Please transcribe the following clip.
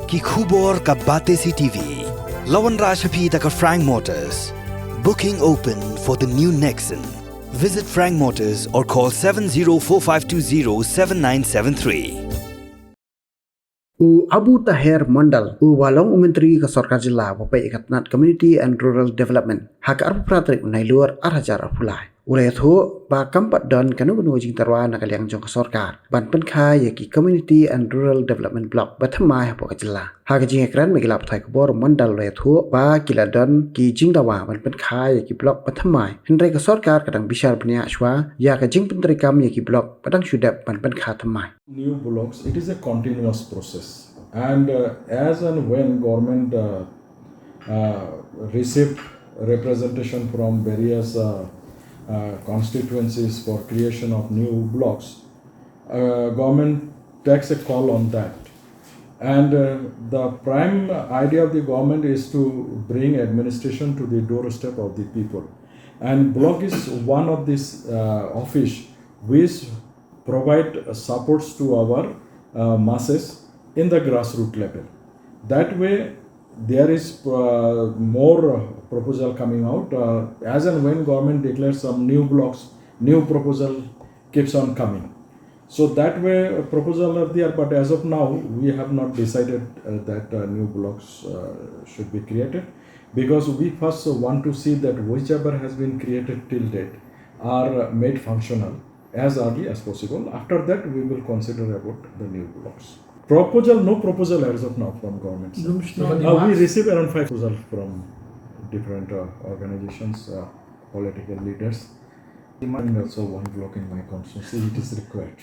ki khubor ka bate si TV. Lawan Rashapi taka Frank Motors. Booking open for the new Nexon. Visit Frank Motors or call 7045207973. Abu Tahir Mandal, Walong Menteri ke Sorkar Jilla, Bapak Ikatnat Community and Rural Development, hak arpu pratrik unai luar arajar arpulai. Ulai itu, ba kampat don kanu benu jing tarwa nakaliang jong ke Sorkar, ban Pynkha yaki Community and Rural Development Block, ba Thymmai hapo ke Jilla. Hak jing ekran megilap thai kubor Mandal ulai itu, ba kila don ki jing dawa ban Pynkha yaki Block ba Thymmai. Hendrai ke Sorkar kadang bishar benia shwa, ya ke jing penteri kam yaki Block padang syudap ban Pynkha Thymmai. New blocks, it is a continuous process, and as and when government receive representation from various constituencies for creation of new blocks, government takes a call on that, and the prime idea of the government is to bring administration to the doorstep of the people, and block is one of these office which provide supports to our masses in the grassroots level. That way, there is more proposal coming out. As and when government declares some new blocks, new proposal keeps on coming. So that way, proposal are there. But as of now, we have not decided that new blocks should be created, because we first want to see that whichever has been created till date are made functional as early as possible. After that, we will consider about the new blocks. No proposal as of now from government. We receive around 5 proposals from different organizations, political leaders. And also one block in my constituency, it is required.